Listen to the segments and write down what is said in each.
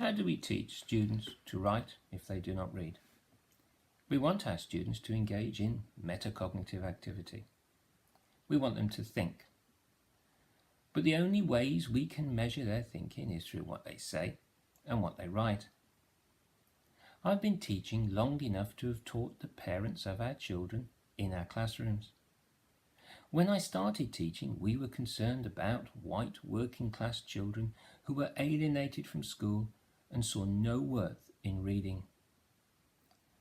How do we teach students to write if they do not read? We want our students to engage in metacognitive activity. We want them to think. But the only ways we can measure their thinking is through what they say and what they write. I've been teaching long enough to have taught the parents of our children in our classrooms. When I started teaching, we were concerned about white working class children who were alienated from school and saw no worth in reading.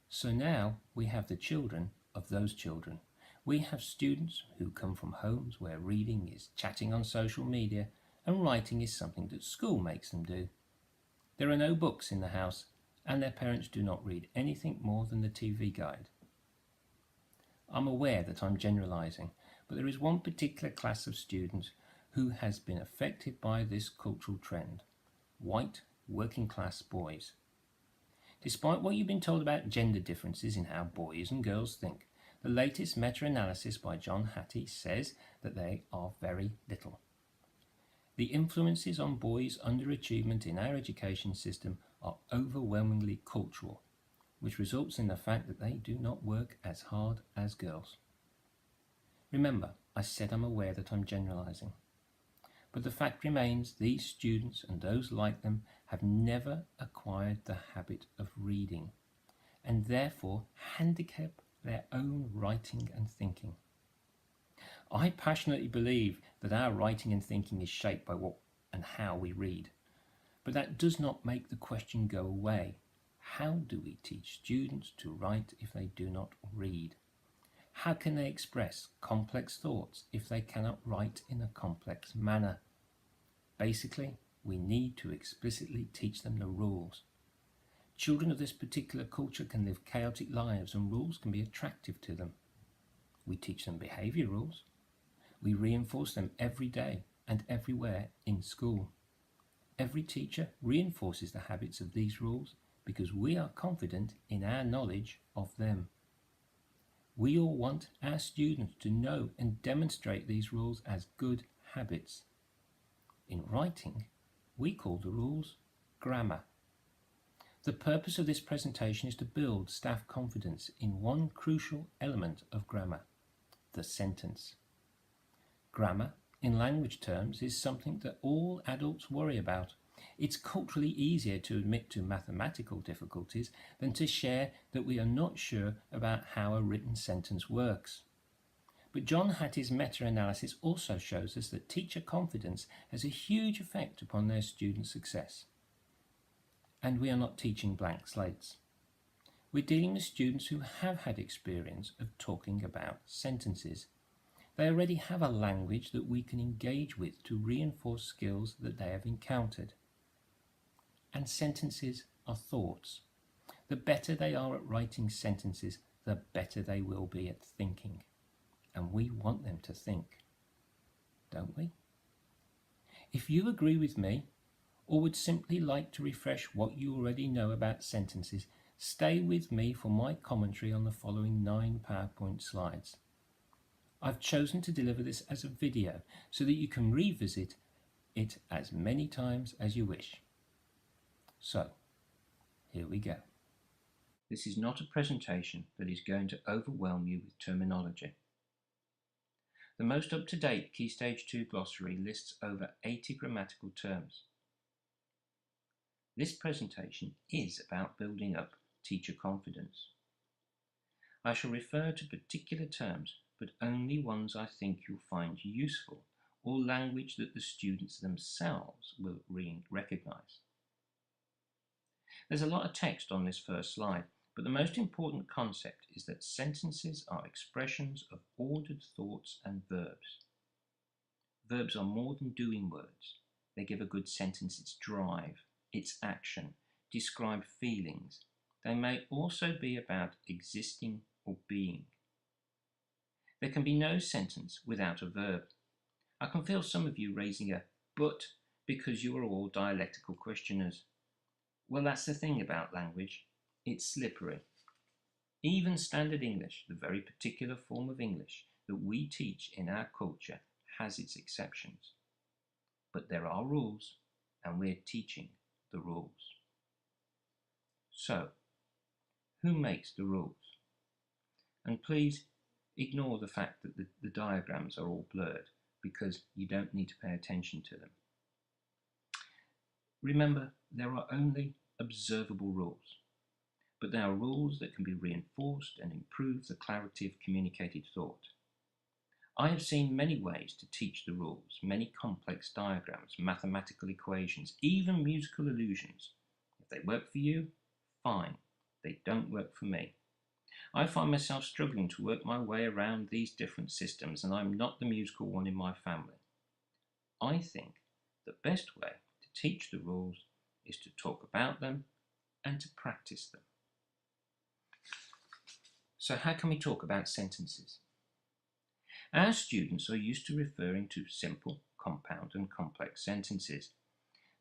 So now we have the children of those children. We have students who come from homes where reading is chatting on social media and writing is something that school makes them do. There are no books in the house and their parents do not read anything more than the TV guide. I'm aware that I'm generalizing, but there is one particular class of students who has been affected by this cultural trend: white working class boys. Despite what you've been told about gender differences in how boys and girls think, the latest meta-analysis by John Hattie says that they are very little. The influences on boys' underachievement in our education system are overwhelmingly cultural, which results in the fact that they do not work as hard as girls. Remember, I said I'm aware that I'm generalizing. But the fact remains these students and those like them have never acquired the habit of reading and therefore handicap their own writing and thinking. I passionately believe that our writing and thinking is shaped by what and how we read. But that does not make the question go away. How do we teach students to write if they do not read? How can they express complex thoughts if they cannot write in a complex manner? Basically, we need to explicitly teach them the rules. Children of this particular culture can live chaotic lives and rules can be attractive to them. We teach them behavior rules. We reinforce them every day and everywhere in school. Every teacher reinforces the habits of these rules because we are confident in our knowledge of them. We all want our students to know and demonstrate these rules as good habits. In writing, we call the rules grammar. The purpose of this presentation is to build staff confidence in one crucial element of grammar, the sentence. Grammar, in language terms, is something that all adults worry about. It's culturally easier to admit to mathematical difficulties than to share that we are not sure about how a written sentence works. But John Hattie's meta-analysis also shows us that teacher confidence has a huge effect upon their student success. And we are not teaching blank slates. We're dealing with students who have had experience of talking about sentences. They already have a language that we can engage with to reinforce skills that they have encountered. And sentences are thoughts. The better they are at writing sentences, the better they will be at thinking. And we want them to think, don't we? If you agree with me, or would simply like to refresh what you already know about sentences, stay with me for my commentary on the following 9 PowerPoint slides. I've chosen to deliver this as a video so that you can revisit it as many times as you wish. So, here we go. This is not a presentation that is going to overwhelm you with terminology. The most up-to-date Key Stage 2 glossary lists over 80 grammatical terms. This presentation is about building up teacher confidence. I shall refer to particular terms, but only ones I think you'll find useful or language that the students themselves will recognize. There's a lot of text on this first slide, but the most important concept is that sentences are expressions of ordered thoughts and verbs. Verbs are more than doing words. They give a good sentence its drive, its action, describe feelings. They may also be about existing or being. There can be no sentence without a verb. I can feel some of you raising a but because you are all dialectical questioners. Well, that's the thing about language. It's slippery. Even standard English, the very particular form of English that we teach in our culture, has its exceptions. But there are rules, and we're teaching the rules. So, who makes the rules? And please ignore the fact that the diagrams are all blurred, because you don't need to pay attention to them. Remember, there are only observable rules, but they are rules that can be reinforced and improve the clarity of communicated thought. I have seen many ways to teach the rules, many complex diagrams, mathematical equations, even musical illusions. If they work for you, fine. They don't work for me. I find myself struggling to work my way around these different systems, and I'm not the musical one in my family. I think the best way to teach the rules is to talk about them and to practice them. So how can we talk about sentences? Our students are used to referring to simple, compound and complex sentences.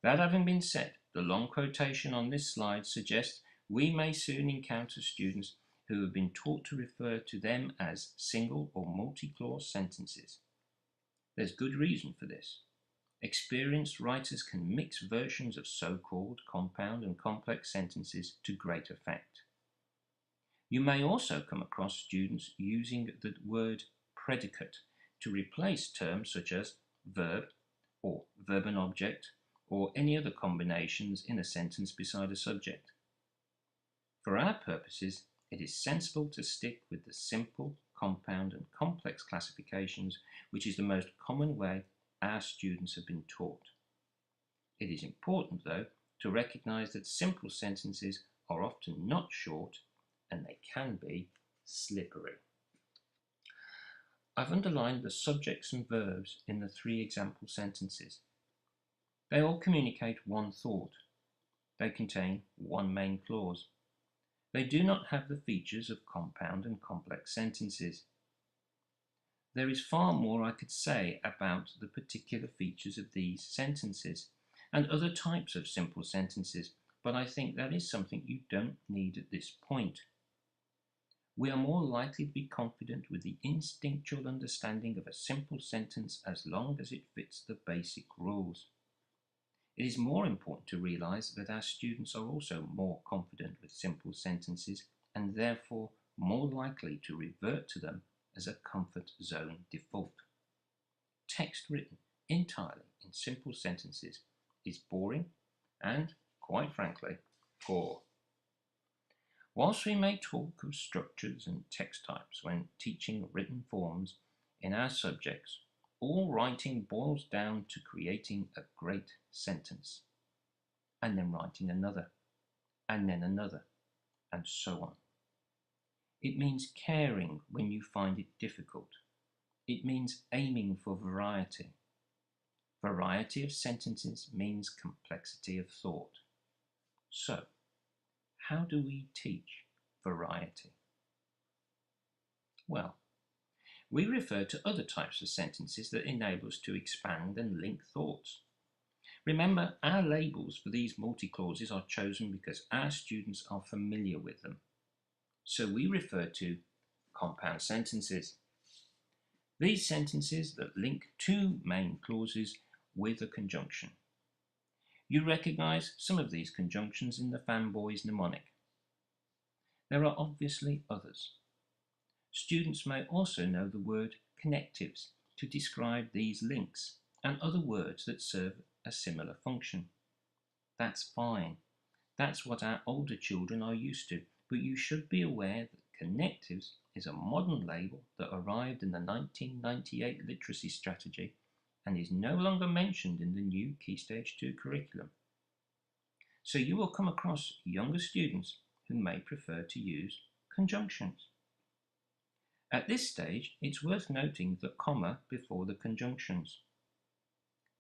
That having been said, the long quotation on this slide suggests we may soon encounter students who have been taught to refer to them as single or multi-clause sentences. There's good reason for this. Experienced writers can mix versions of so-called compound and complex sentences to great effect. You may also come across students using the word predicate to replace terms such as verb or verb and object or any other combinations in a sentence beside a subject. For our purposes, it is sensible to stick with the simple, compound and complex classifications, which is the most common way our students have been taught. It is important, though, to recognize that simple sentences are often not short and they can be slippery. I've underlined the subjects and verbs in the 3 example sentences. They all communicate one thought. They contain one main clause. They do not have the features of compound and complex sentences. There is far more I could say about the particular features of these sentences and other types of simple sentences, but I think that is something you don't need at this point. We are more likely to be confident with the instinctual understanding of a simple sentence as long as it fits the basic rules. It is more important to realize that our students are also more confident with simple sentences and therefore more likely to revert to them as a comfort zone default. Text written entirely in simple sentences is boring and, quite frankly, poor. Whilst we may talk of structures and text types when teaching written forms in our subjects, all writing boils down to creating a great sentence, and then writing another, and then another, and so on. It means caring when you find it difficult. It means aiming for variety. Variety of sentences means complexity of thought. So, how do we teach variety? Well, we refer to other types of sentences that enable us to expand and link thoughts. Remember, our labels for these multi-clauses are chosen because our students are familiar with them. So we refer to compound sentences. These sentences that link 2 main clauses with a conjunction. You recognize some of these conjunctions in the fanboys mnemonic. There are obviously others. Students may also know the word connectives to describe these links and other words that serve a similar function. That's fine. That's what our older children are used to, but you should be aware that connectives is a modern label that arrived in the 1998 literacy strategy and is no longer mentioned in the new Key Stage 2 curriculum. So you will come across younger students who may prefer to use conjunctions. At this stage, it's worth noting the comma before the conjunctions.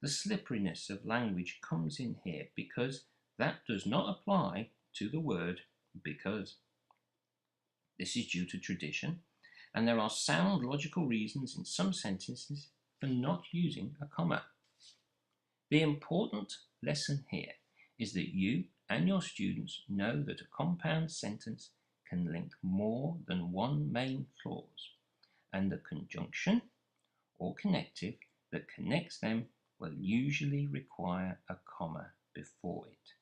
The slipperiness of language comes in here because that does not apply to the word because. This is due to tradition, and there are sound logical reasons in some sentences for not using a comma. The important lesson here is that you and your students know that a compound sentence can link more than one main clause, and the conjunction or connective that connects them will usually require a comma before it.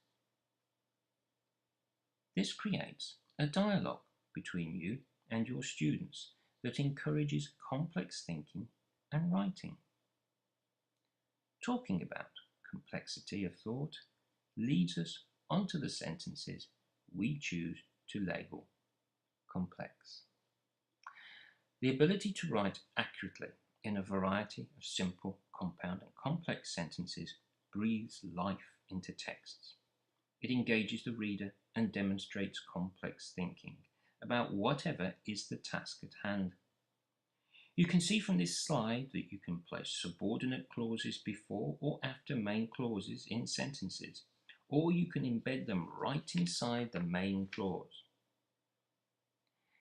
This creates a dialogue between you and your students that encourages complex thinking and writing. Talking about complexity of thought leads us onto the sentences we choose to label complex. The ability to write accurately in a variety of simple, compound, and complex sentences breathes life into texts. It engages the reader and demonstrates complex thinking about whatever is the task at hand. You can see from this slide that you can place subordinate clauses before or after main clauses in sentences, or you can embed them right inside the main clause.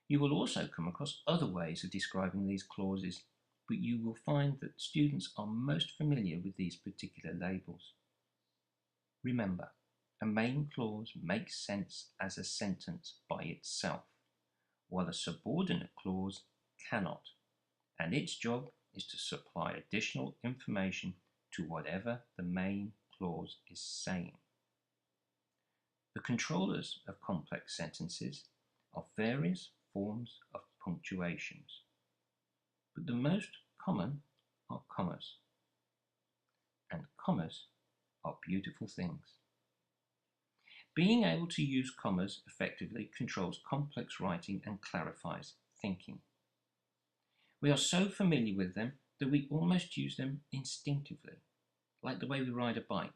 You will also come across other ways of describing these clauses, but you will find that students are most familiar with these particular labels. Remember, a main clause makes sense as a sentence by itself, while a subordinate clause cannot, and its job is to supply additional information to whatever the main clause is saying. The controllers of complex sentences are various forms of punctuations, but the most common are commas, and commas are beautiful things. Being able to use commas effectively controls complex writing and clarifies thinking. We are so familiar with them that we almost use them instinctively, like the way we ride a bike.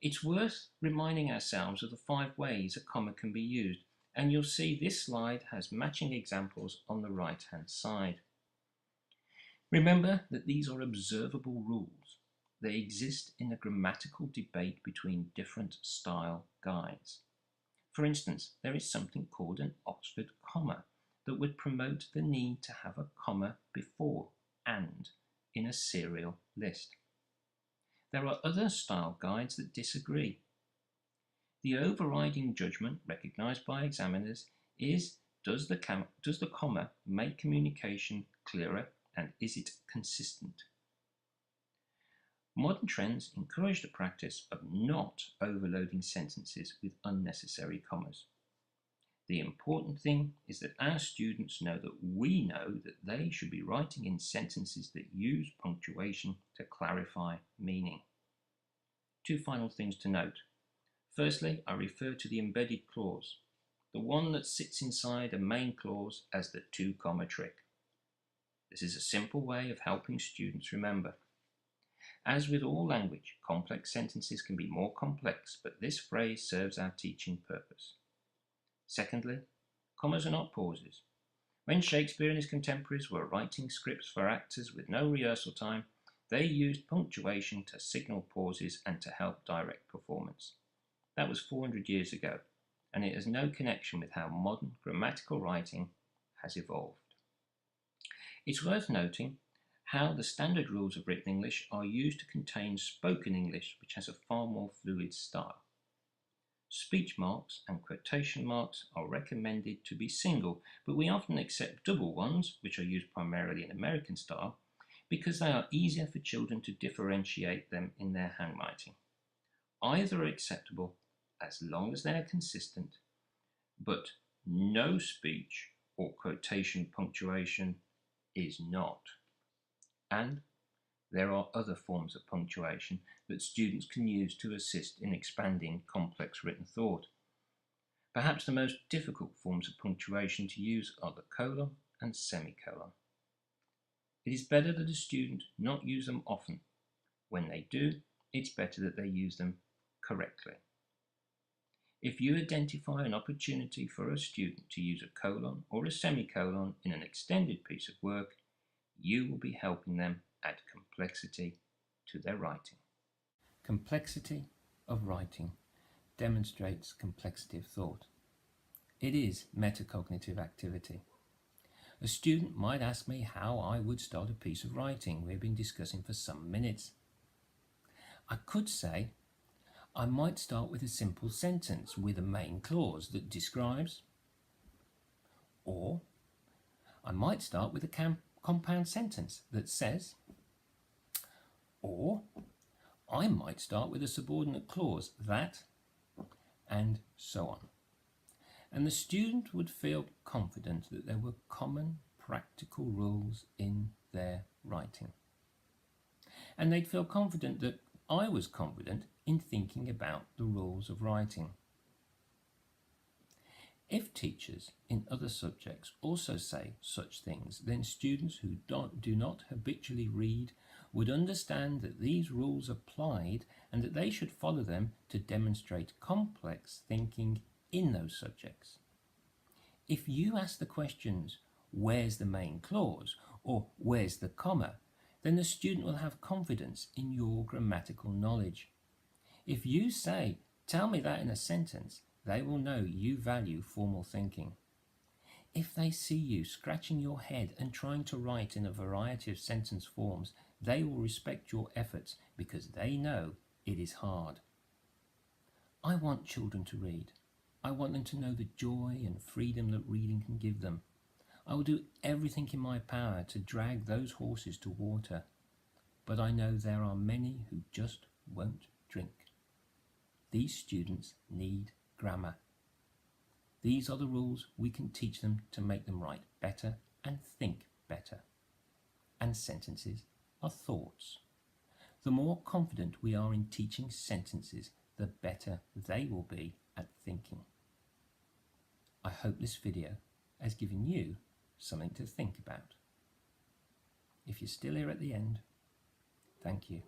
It's worth reminding ourselves of the 5 ways a comma can be used, and you'll see this slide has matching examples on the right-hand side. Remember that these are observable rules. They exist in a grammatical debate between different style guides. For instance, there is something called an Oxford comma that would promote the need to have a comma before and in a serial list. There are other style guides that disagree. The overriding judgment recognized by examiners is, does the comma make communication clearer and is it consistent? Modern trends encourage the practice of not overloading sentences with unnecessary commas. The important thing is that our students know that we know that they should be writing in sentences that use punctuation to clarify meaning. 2 final things to note. Firstly, I refer to the embedded clause, the one that sits inside a main clause, as the 2 comma trick. This is a simple way of helping students remember. As with all language, complex sentences can be more complex, but this phrase serves our teaching purpose. Secondly, commas are not pauses. When Shakespeare and his contemporaries were writing scripts for actors with no rehearsal time, they used punctuation to signal pauses and to help direct performance. That was 400 years ago, and it has no connection with how modern grammatical writing has evolved. It's worth noting how the standard rules of written English are used to contain spoken English, which has a far more fluid style. Speech marks and quotation marks are recommended to be single, but we often accept double ones, which are used primarily in American style, because they are easier for children to differentiate them in their handwriting. Either are acceptable as long as they are consistent, but no speech or quotation punctuation is not. And there are other forms of punctuation that students can use to assist in expanding complex written thought. Perhaps the most difficult forms of punctuation to use are the colon and semicolon. It is better that a student not use them often. When they do, it's better that they use them correctly. If you identify an opportunity for a student to use a colon or a semicolon in an extended piece of work, you will be helping them add complexity to their writing. Complexity of writing demonstrates complexity of thought. It is metacognitive activity. A student might ask me how I would start a piece of writing we've been discussing for some minutes. I could say I might start with a simple sentence with a main clause that describes, or I might start with a compound sentence that says, or I might start with a subordinate clause that, and so on. and the student would feel confident that there were common practical rules in their writing. And they'd feel confident that I was confident in thinking about the rules of writing. If teachers in other subjects also say such things, then students who do not habitually read would understand that these rules applied and that they should follow them to demonstrate complex thinking in those subjects. If you ask the questions, where's the main clause, or where's the comma, then the student will have confidence in your grammatical knowledge. If you say, tell me that in a sentence, they will know you value formal thinking. If they see you scratching your head and trying to write in a variety of sentence forms, they will respect your efforts because they know it is hard. I want children to read. I want them to know the joy and freedom that reading can give them. I will do everything in my power to drag those horses to water, but I know there are many who just won't drink. These students need grammar. These are the rules we can teach them to make them write better and think better. And sentences are thoughts. The more confident we are in teaching sentences, the better they will be at thinking. I hope this video has given you something to think about. If you're still here at the end, thank you.